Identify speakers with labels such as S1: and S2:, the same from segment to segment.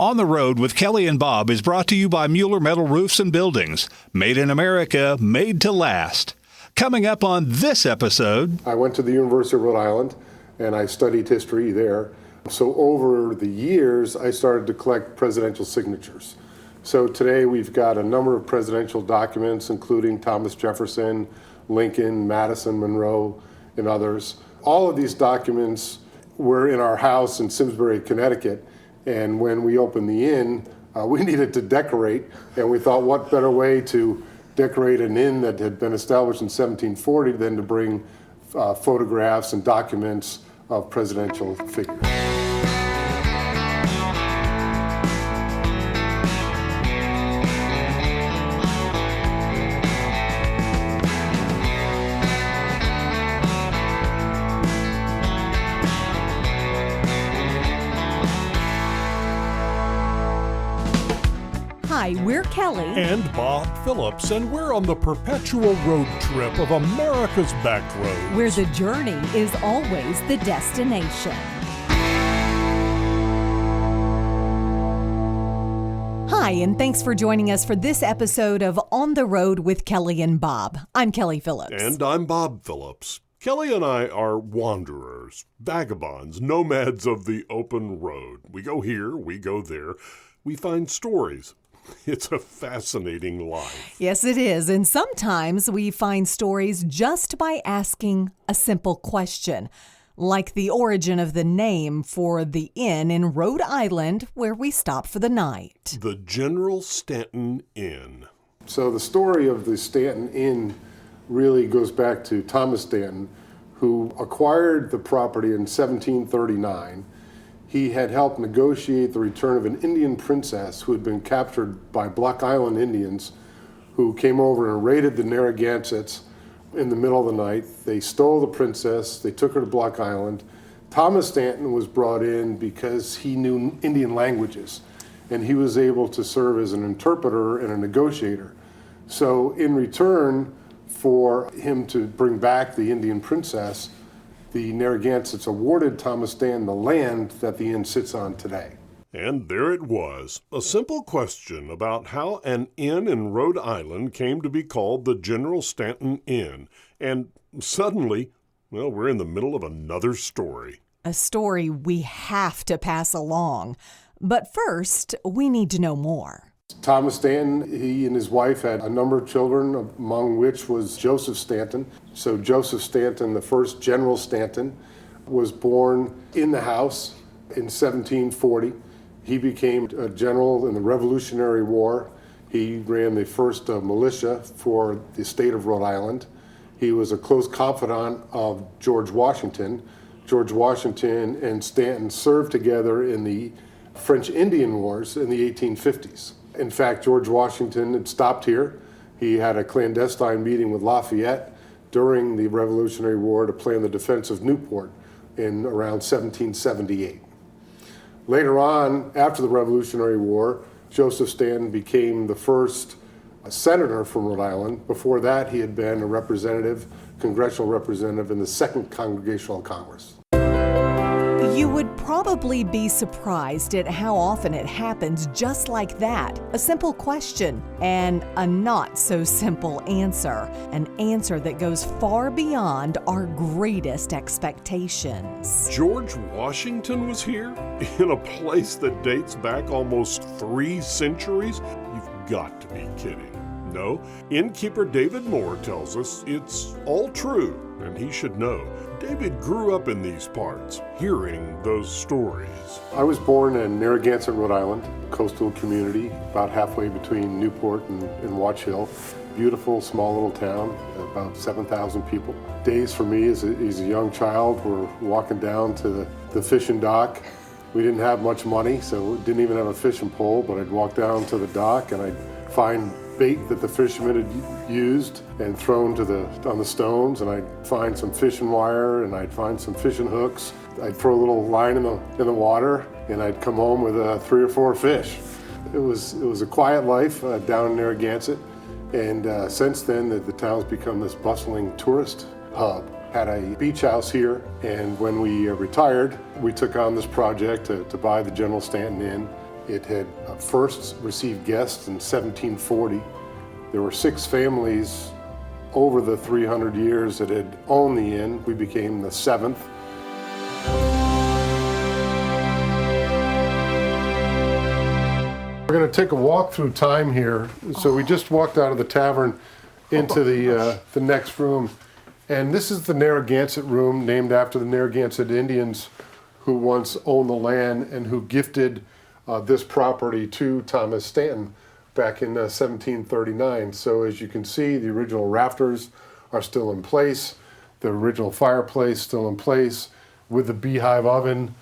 S1: On the Road with Kelly and Bob is brought to you by Mueller Metal Roofs and Buildings. Made in America, made to last. Coming up on this episode...
S2: I went to the University of Rhode Island and I studied history there. So over the years, I started to collect presidential signatures. So today we've got a number of presidential documents, including Thomas Jefferson, Lincoln, Madison, Monroe, and others. All of these documents were in our house in Simsbury, Connecticut. And when we opened the inn, we needed to decorate, and we thought what better way to decorate an inn that had been established in 1740 than to bring photographs and documents of presidential figures.
S3: Hi, we're Kelly
S4: and Bob Phillips, and we're on the perpetual road trip of America's back roads,
S3: where the journey is always the destination. Hi, and thanks for joining us for this episode of On the Road with Kelly and Bob. I'm Kelly Phillips.
S4: And I'm Bob Phillips. Kelly and I are wanderers, vagabonds, nomads of the open road. We go here, we go there, we find stories. It's a fascinating life.
S3: Yes, it is. And sometimes we find stories just by asking a simple question, like the origin of the name for the inn in Rhode Island where we stopped for the night.
S4: The General Stanton Inn.
S2: So the story of the Stanton Inn really goes back to Thomas Stanton, who acquired the property in 1739. He had helped negotiate the return of an Indian princess who had been captured by Block Island Indians who came over and raided the Narragansetts in the middle of the night. They stole the princess, they took her to Block Island. Thomas Stanton was brought in because he knew Indian languages, and he was able to serve as an interpreter and a negotiator. So in return for him to bring back the Indian princess, the Narragansetts awarded Thomas Stanton the land that the inn sits on today.
S4: And there it was, a simple question about how an inn in Rhode Island came to be called the General Stanton Inn. And suddenly, well, we're in the middle of another story.
S3: A story we have to pass along. But first, we need to know more.
S2: Thomas Stanton, he and his wife had a number of children, among which was Joseph Stanton. So Joseph Stanton, the first General Stanton, was born in the house in 1740. He became a general in the Revolutionary War. He ran the first militia for the state of Rhode Island. He was a close confidant of George Washington. George Washington and Stanton served together in the French Indian Wars in the 1850s. In fact, George Washington had stopped here. He had a clandestine meeting with Lafayette during the Revolutionary War to plan the defense of Newport in around 1778. Later on, after the Revolutionary War, Joseph Stanton became the first senator from Rhode Island. Before that, he had been a representative, congressional representative in the Second Congressional Congress.
S3: You would probably be surprised at how often it happens just like that. A simple question and a not so simple answer. An answer that goes far beyond our greatest expectations.
S4: George Washington was here? In a place that dates back almost 3 centuries? You've got to be kidding. No, innkeeper David Moore tells us it's all true, and he should know. David grew up in these parts, hearing those stories.
S2: I was born in Narragansett, Rhode Island, coastal community, about halfway between Newport and Watch Hill. Beautiful, small little town, about 7,000 people. Days for me as a young child were walking down to the fishing dock. We didn't have much money, so didn't even have a fishing pole, but I'd walk down to the dock and I'd find bait that the fishermen had used and thrown on the stones, and I'd find some fishing wire and I'd find some fishing hooks. I'd throw a little line in the water and I'd come home with 3 or 4 fish. It was a quiet life down in Narragansett, and since then the town's become this bustling tourist hub. Had a beach house here, and when we retired, we took on this project to buy the General Stanton Inn. It had first received guests in 1740. There were 6 families over the 300 years that had owned the inn. We became the 7th. We're going to take a walk through time here. So we just walked out of the tavern into the next room. And this is the Narragansett room, named after the Narragansett Indians who once owned the land and who gifted this property to Thomas Stanton back in 1739. So as you can see, the original rafters are still in place, the original fireplace still in place, with the beehive oven.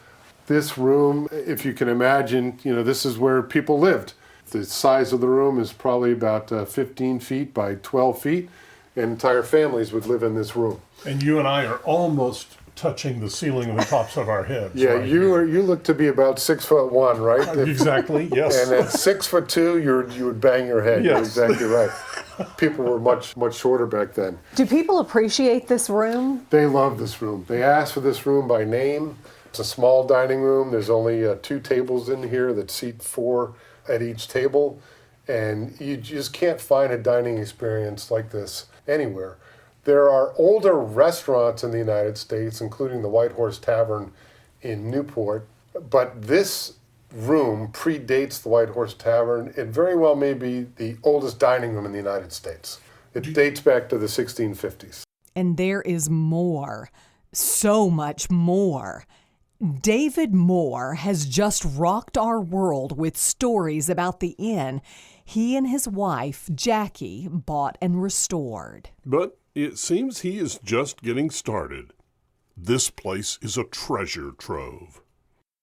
S2: This room, if you can imagine, this is where people lived. The size of the room is probably about 15 feet by 12 feet, and entire families would live in this room.
S4: And you and I are almost touching the ceiling of the tops of our heads.
S2: Yeah,
S4: right
S2: you look to be about 6'1", right?
S4: Exactly, yes.
S2: And at 6'2", you would bang your head.
S4: Yes.
S2: You're exactly right. People were much shorter back then.
S3: Do people appreciate this room?
S2: They love this room. They asked for this room by name. It's a small dining room. There's only 2 tables in here that seat 4 at each table. And you just can't find a dining experience like this anywhere. There are older restaurants in the United States, including the White Horse Tavern in Newport, but this room predates the White Horse Tavern. It very well may be the oldest dining room in the United States. It dates back to the 1650s.
S3: And there is more, so much more. David Moore has just rocked our world with stories about the inn he and his wife, Jackie, bought and restored.
S4: But it seems he is just getting started. This place is a treasure trove.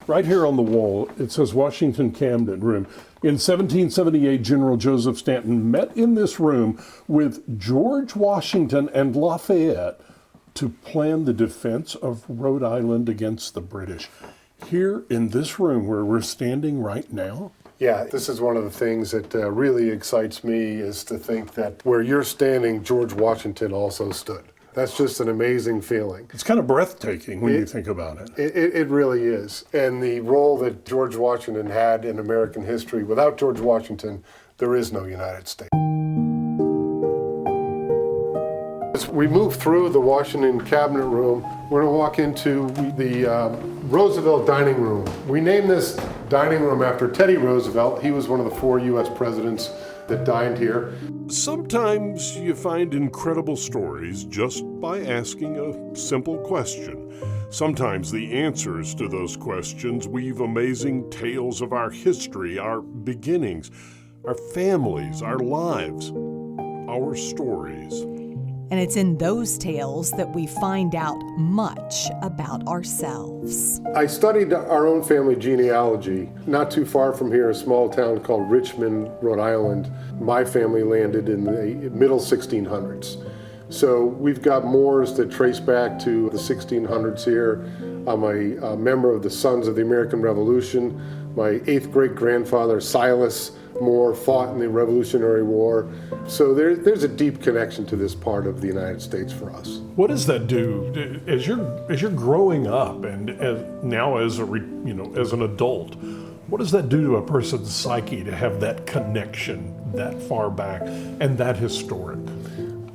S4: Right here on the wall, it says Washington Camden Room. In 1778, General Joseph Stanton met in this room with George Washington and Lafayette to plan the defense of Rhode Island against the British. Here in this room where we're standing right now?
S2: Yeah, this is one of the things that really excites me, is to think that where you're standing, George Washington also stood. That's just an amazing feeling.
S4: It's kind of breathtaking when you think about it.
S2: It really is. And the role that George Washington had in American history, without George Washington, there is no United States. As we move through the Washington Cabinet Room, we're going to walk into the Roosevelt Dining Room. We named this dining room after Teddy Roosevelt. He was one of the 4 U.S. presidents that dined here.
S4: Sometimes you find incredible stories just by asking a simple question. Sometimes the answers to those questions weave amazing tales of our history, our beginnings, our families, our lives, our stories.
S3: And it's in those tales that we find out much about ourselves.
S2: I studied our own family genealogy. Not too far from here, a small town called Richmond, Rhode Island. My family landed in the middle 1600s. So we've got Moores that trace back to the 1600s here. I'm a member of the Sons of the American Revolution. My 8th great-grandfather, Silas Moore, fought in the Revolutionary War. So there's a deep connection to this part of the United States for us.
S4: What does that do as you're growing up and now as an adult? What does that do to a person's psyche to have that connection that far back and that historic?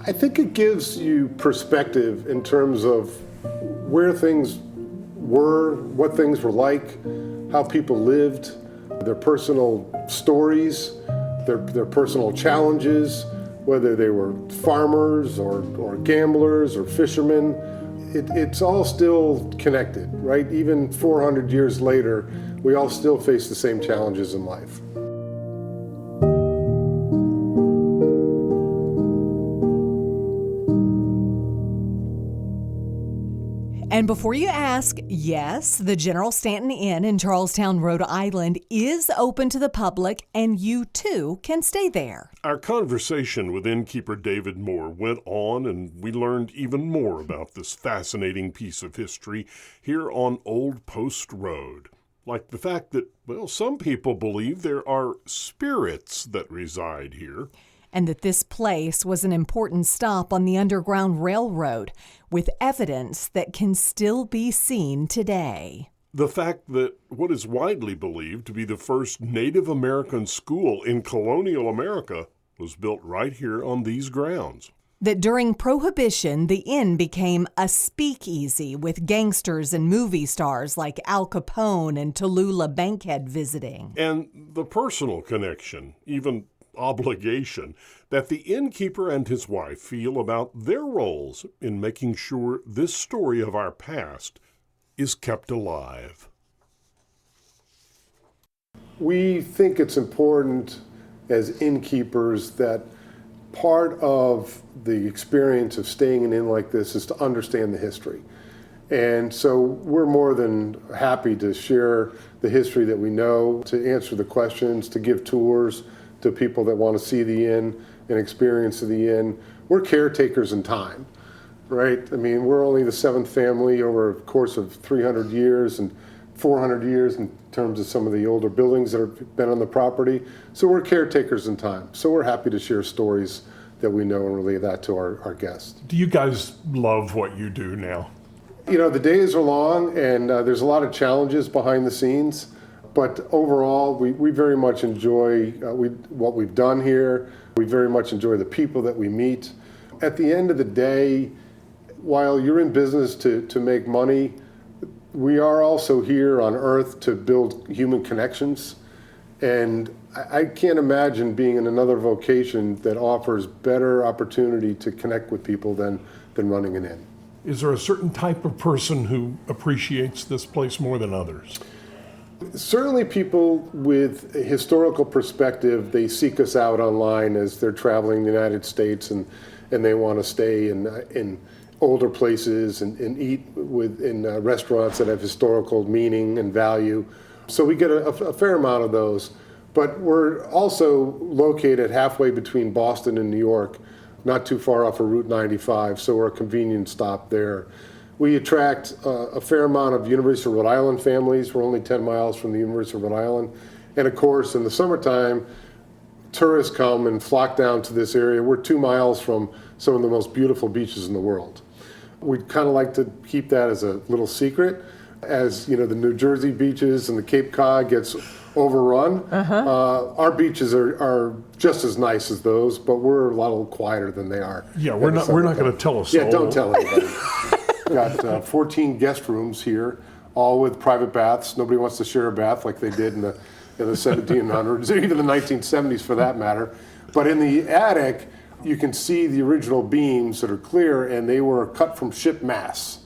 S2: I think it gives you perspective in terms of where things were, what things were like, how people lived, their personal stories, their personal challenges, whether they were farmers or gamblers or fishermen. It's all still connected, right? Even 400 years later, we all still face the same challenges in life.
S3: And before you ask, yes, the General Stanton Inn in Charlestown, Rhode Island is open to the public, and you too can stay there.
S4: Our conversation with innkeeper David Moore went on, and we learned even more about this fascinating piece of history here on Old Post Road. Like the fact that, well, some people believe there are spirits that reside here.
S3: And that this place was an important stop on the Underground Railroad, with evidence that can still be seen today.
S4: The fact that what is widely believed to be the first Native American school in colonial America was built right here on these grounds.
S3: That during Prohibition, the inn became a speakeasy with gangsters and movie stars like Al Capone and Tallulah Bankhead visiting.
S4: And the personal connection, even obligation, that the innkeeper and his wife feel about their roles in making sure this story of our past is kept alive.
S2: We think it's important as innkeepers that part of the experience of staying in an inn like this is to understand the history. And so we're more than happy to share the history that we know, to answer the questions, to give tours to people that want to see the inn and experience the inn. We're caretakers in time, right? I mean, we're only the seventh family over a course of 300 years and 400 years in terms of some of the older buildings that have been on the property. So we're caretakers in time. So we're happy to share stories that we know and relay that to our guests.
S5: Do you guys love what you do now?
S2: You know, the days are long and there's a lot of challenges behind the scenes, but overall we very much enjoy what we've done here. We very much enjoy the people that we meet. At the end of the day, while you're in business to make money, we are also here on Earth to build human connections. And I can't imagine being in another vocation that offers better opportunity to connect with people than running an inn.
S5: Is there a certain type of person who appreciates this place more than others?
S2: Certainly people with a historical perspective, they seek us out online as they're traveling the United States and they want to stay in older places and eat in restaurants that have historical meaning and value. So we get a fair amount of those. But we're also located halfway between Boston and New York, not too far off of Route 95, so we're a convenient stop there. We attract a fair amount of University of Rhode Island families. We're only 10 miles from the University of Rhode Island. And of course, in the summertime, tourists come and flock down to this area. We're 2 miles from some of the most beautiful beaches in the world. We'd kind of like to keep that as a little secret. As you know, the New Jersey beaches and the Cape Cod gets overrun. Our beaches are just as nice as those, but we're a little quieter than they are.
S5: Yeah, we're not going to tell us.
S2: Yeah, don't tell anybody. Got 14 guest rooms here, all with private baths. Nobody wants to share a bath like they did in the 1700s, or even the 1970s for that matter. But in the attic, you can see the original beams that are clear, and they were cut from ship masts,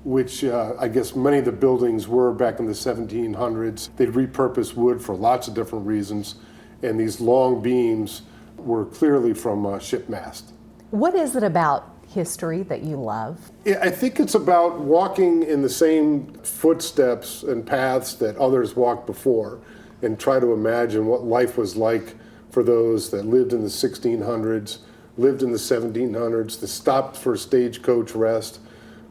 S2: which I guess many of the buildings were back in the 1700s. They'd repurposed wood for lots of different reasons, and these long beams were clearly from ship mast.
S6: What is it about history that you love?
S2: I think it's about walking in the same footsteps and paths that others walked before and try to imagine what life was like for those that lived in the 1600s, lived in the 1700s, that stopped for stagecoach rest.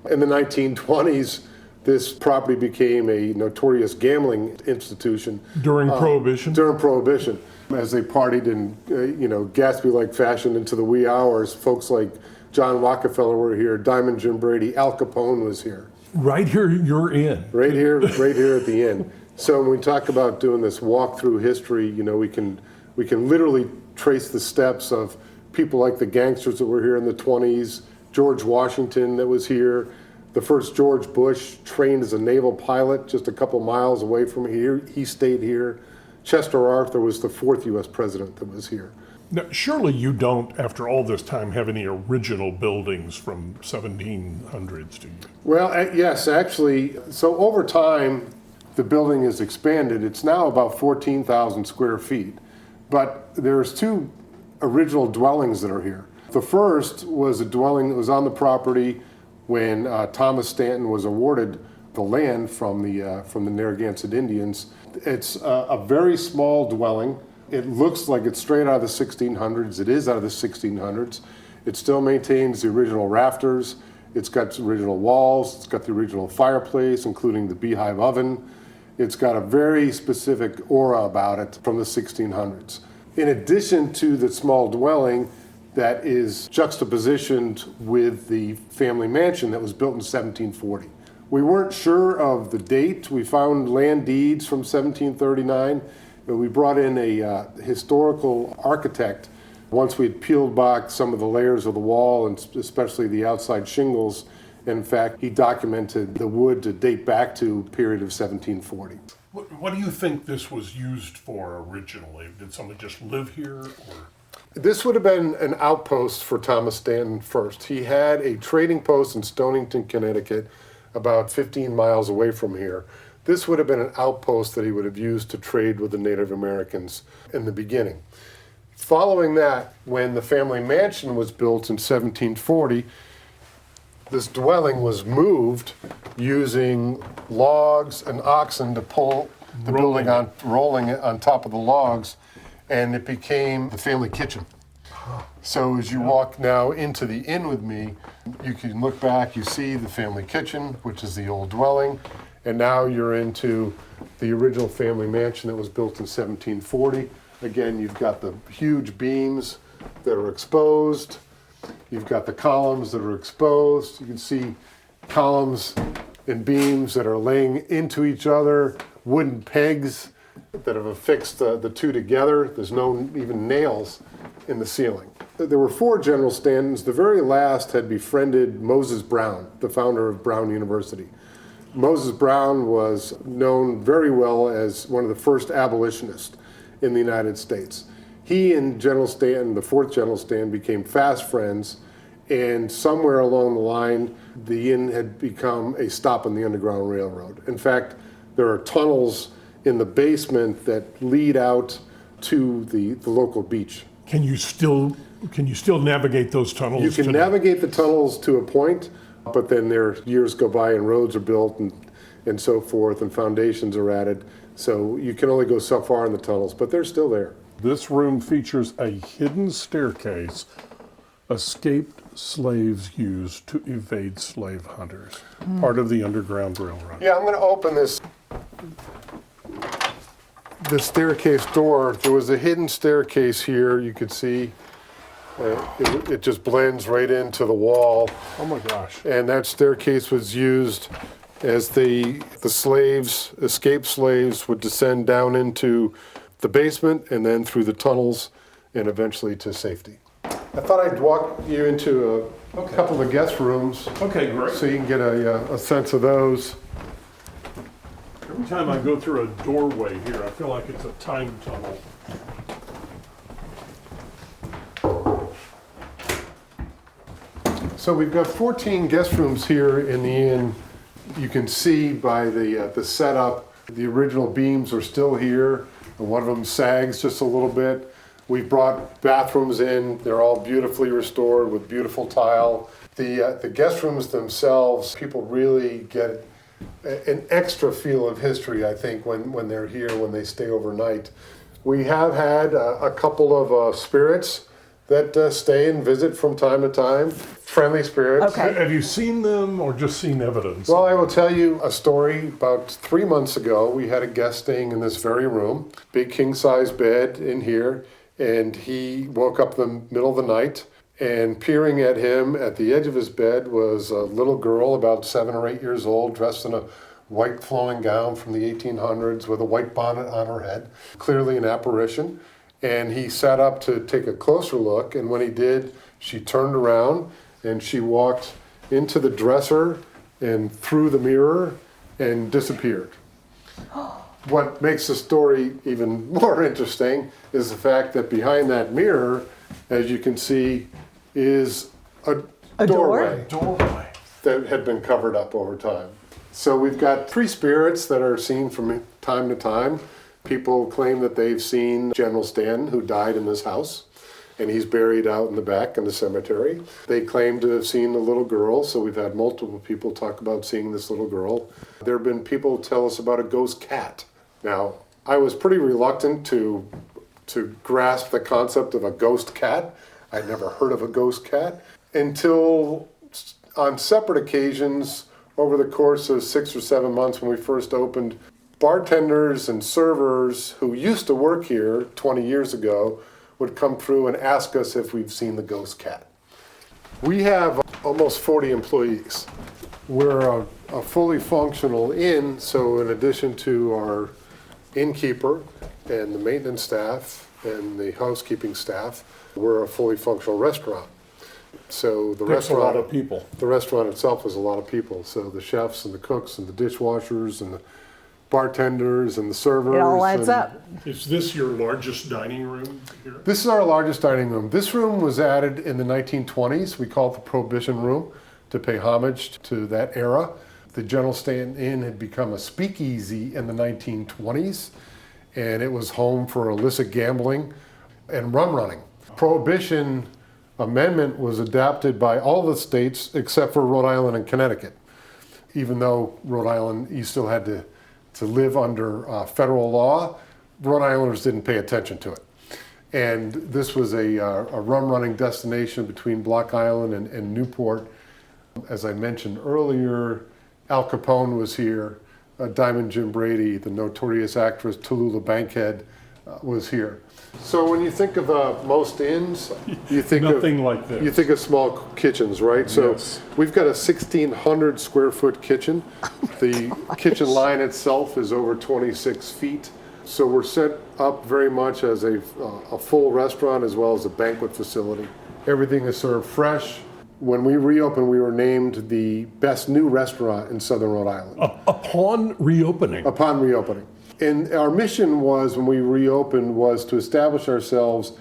S2: In the 1920s, this property became a notorious gambling institution.
S5: During Prohibition?
S2: During Prohibition. As they partied in, Gatsby-like fashion into the wee hours, folks like John Rockefeller were here, Diamond Jim Brady, Al Capone was here.
S5: Right here, you're in.
S2: Right here at the inn. So when we talk about doing this walk through history, we can literally trace the steps of people like the gangsters that were here in the 20s, George Washington that was here, the first George Bush trained as a naval pilot just a couple miles away from here. He stayed here. Chester Arthur was the fourth U.S. president that was here.
S5: Now, surely you don't, after all this time, have any original buildings from 1700s, do you?
S2: Well, yes, actually. So over time, the building has expanded. It's now about 14,000 square feet. But there's two original dwellings that are here. The first was a dwelling that was on the property when Thomas Stanton was awarded the land from the Narragansett Indians. It's a very small dwelling. It looks like it's straight out of the 1600s. It is out of the 1600s. It still maintains the original rafters. It's got the original walls. It's got the original fireplace, including the beehive oven. It's got a very specific aura about it from the 1600s. In addition to the small dwelling that is juxtapositioned with the family mansion that was built in 1740, We weren't sure of the date. We found land deeds from 1739, but we brought in a historical architect. Once we'd peeled back some of the layers of the wall, and especially the outside shingles, in fact, he documented the wood to date back to a period of 1740.
S5: What do you think this was used for originally? Did somebody just live here?
S2: This would have been an outpost for Thomas Stanton first. He had a trading post in Stonington, Connecticut, about 15 miles away from here. This would have been an outpost that he would have used to trade with the Native Americans in the beginning. Following that, when the family mansion was built in 1740, this dwelling was moved using logs and oxen to pull the building on, rolling it on top of the logs, and it became the family kitchen. So as you walk now into the inn with me, you can look back, you see the family kitchen, which is the old dwelling, and now you're into the original family mansion that was built in 1740. Again, you've got the huge beams that are exposed. You've got the columns that are exposed. You can see columns and beams that are laying into each other, wooden pegs that have affixed the two together. There's no even nails in the ceiling. There were 4 General Stantons. The very last had befriended Moses Brown, the founder of Brown University. Moses Brown was known very well as one of the first abolitionists in the United States. He and General Stanton, the 4th General Stanton, became fast friends, and somewhere along the line, the inn had become a stop on the Underground Railroad. In fact, there are tunnels in the basement that lead out to the local beach.
S5: Can you still navigate those tunnels?
S2: You can navigate the tunnels to a point, but then years go by and roads are built and so forth, and foundations are added. So you can only go so far in the tunnels, but they're still there.
S4: This room features a hidden staircase escaped slaves used to evade slave hunters, part of the Underground Railroad.
S2: Yeah, I'm going to open this staircase door. There was a hidden staircase here. You could see it just blends right into the wall.
S5: Oh my gosh.
S2: And that staircase was used as the slaves, escaped slaves, would descend down into the basement and then through the tunnels and eventually to safety. I thought I'd walk you into a couple of guest rooms.
S5: Okay, great.
S2: So you can get a sense of those.
S5: Every time I go through a doorway here, I feel like it's a time tunnel.
S2: So we've got 14 guest rooms here in the inn. You can see by the setup, the original beams are still here, and one of them sags just a little bit. We brought bathrooms in. They're all beautifully restored with beautiful tile. The guest rooms themselves, people really get an extra feel of history, I think, when they're here, when they stay overnight. We have had a couple of spirits that stay and visit from time to time, friendly spirits.
S6: Okay.
S5: Have you seen them or just seen evidence?
S2: Well, I will tell you a story. About 3 months ago, we had a guest staying in this very room, big king-size bed in here, and he woke up in the middle of the night, and peering at him at the edge of his bed was a little girl about 7 or 8 years old, dressed in a white flowing gown from the 1800s with a white bonnet on her head, clearly an apparition. And he sat up to take a closer look, and when he did, she turned around and she walked into the dresser and through the mirror and disappeared. What makes the story even more interesting is the fact that behind that mirror, as you can see, is a doorway that had been covered up over time. So we've got 3 spirits that are seen from time to time. People claim that they've seen General Stanton, who died in this house, and he's buried out in the back in the cemetery. They claim to have seen a little girl, so we've had multiple people talk about seeing this little girl. There have been people tell us about a ghost cat. Now, I was pretty reluctant to grasp the concept of a ghost cat. I'd never heard of a ghost cat until on separate occasions over the course of 6 or 7 months when we first opened, bartenders and servers who used to work here 20 years ago would come through and ask us if we've seen the ghost cat. We have almost 40 employees. We're a fully functional inn, so in addition to our innkeeper and the maintenance staff and the housekeeping staff, we're a fully functional restaurant. So the
S5: Takes
S2: restaurant,
S5: a lot of people.
S2: The restaurant itself is a lot of people. So the chefs and the cooks and the dishwashers and the bartenders and the servers.
S6: It all adds up.
S5: Is this your largest dining room here?
S2: This is our largest dining room. This room was added in the 1920s. We call it the Prohibition Room to pay homage to that era. The General Stanton Inn had become a speakeasy in the 1920s, and it was home for illicit gambling and rum running. Prohibition amendment was adopted by all the states except for Rhode Island and Connecticut. Even though Rhode Island, you still had to live under federal law, Rhode Islanders didn't pay attention to it. And this was a rum running destination between Block Island and Newport. As I mentioned earlier, Al Capone was here, Diamond Jim Brady, the notorious actress Tallulah Bankhead was here. So when you think of most inns, you think
S5: Nothing like this.
S2: You think of small kitchens, right? So
S5: Yes.
S2: we've got a 1,600 square foot kitchen. The kitchen line itself is over 26 feet. So we're set up very much as a full restaurant as well as a banquet facility. Everything is served fresh. When we reopened, we were named the best new restaurant in Southern Rhode Island.
S5: Upon reopening.
S2: Upon reopening. And our mission was, when we reopened, was to establish ourselves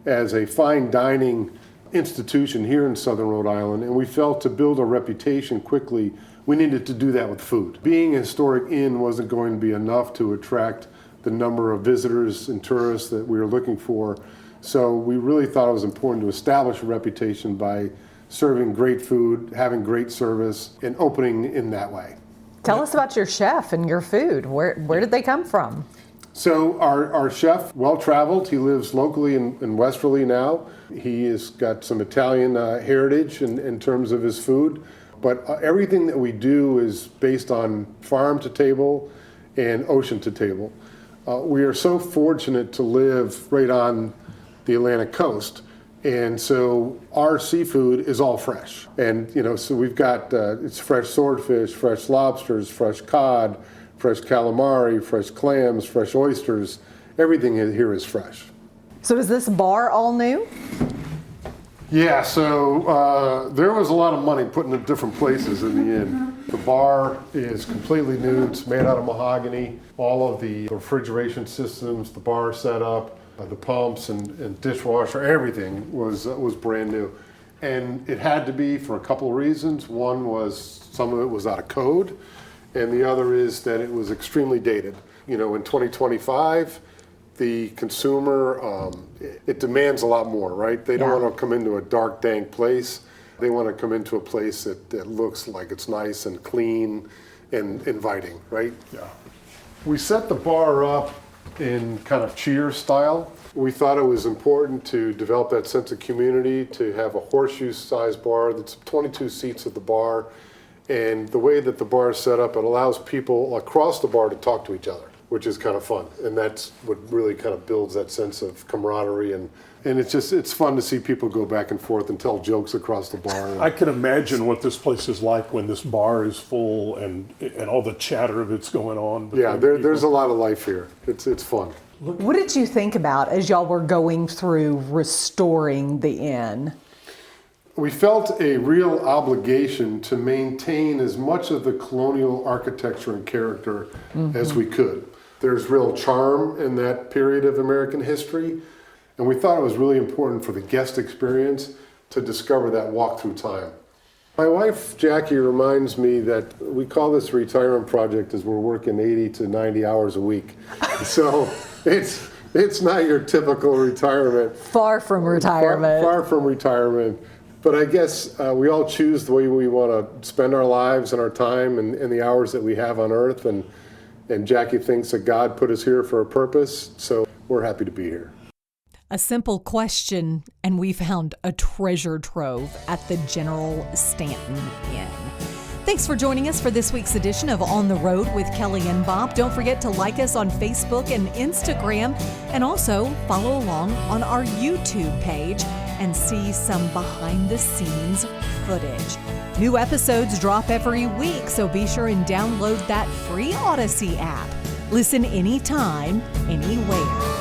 S2: as a fine dining institution here in Southern Rhode Island, and we felt to build a reputation quickly, we needed to do that with food. Being a historic inn wasn't going to be enough to attract the number of visitors and tourists that we were looking for, so we really thought it was important to establish a reputation by serving great food, having great service, and opening in that way.
S6: Tell us about your chef and your food. Where did they come from?
S2: So our chef, well-traveled, he lives locally in Westerly now. He has got some Italian heritage in terms of his food, but everything that we do is based on farm to table and ocean to table. We are so fortunate to live right on the Atlantic coast, and so our seafood is all fresh. And, so we've got, it's fresh swordfish, fresh lobsters, fresh cod, fresh calamari, fresh clams, fresh oysters. Everything here is fresh.
S6: So is this bar all new?
S2: Yeah, so there was a lot of money put in different places in the inn. The bar is completely new. It's made out of mahogany. All of the refrigeration systems, the bar setup, the pumps and dishwasher, everything was brand new. And it had to be for a couple of reasons. One was some of it was out of code, and the other is that it was extremely dated. In 2025, the consumer, it demands a lot more, right? They don't want to come into a dark, dank place. They want to come into a place that looks like it's nice and clean and inviting, right?
S5: Yeah.
S2: We set the bar up in kind of Cheers style. We thought it was important to develop that sense of community, to have a horseshoe-sized bar that's 22 seats at the bar. And the way that the bar is set up, it allows people across the bar to talk to each other, which is kind of fun. And that's what really kind of builds that sense of camaraderie. And it's fun to see people go back and forth and tell jokes across the bar.
S5: I can imagine what this place is like when this bar is full and all the chatter that's going on.
S2: Yeah, there's a lot of life here. It's fun.
S6: What did you think about as y'all were going through restoring the inn?
S2: We felt a real obligation to maintain as much of the colonial architecture and character as we could. There's real charm in that period of American history, and we thought it was really important for the guest experience to discover that walk through time. My wife, Jackie, reminds me that we call this retirement project as we're working 80 to 90 hours a week. So it's not your typical retirement.
S6: Far from retirement.
S2: Far from retirement. But I guess we all choose the way we want to spend our lives and our time and the hours that we have on earth. And Jackie thinks that God put us here for a purpose. So we're happy to be here.
S3: A simple question, and we found a treasure trove at the General Stanton Inn. Thanks for joining us for this week's edition of On the Road with Kelly and Bob. Don't forget to like us on Facebook and Instagram, and also follow along on our YouTube page. and see some behind-the-scenes footage. New episodes drop every week, so be sure and download that free Odyssey app. Listen anytime, anywhere.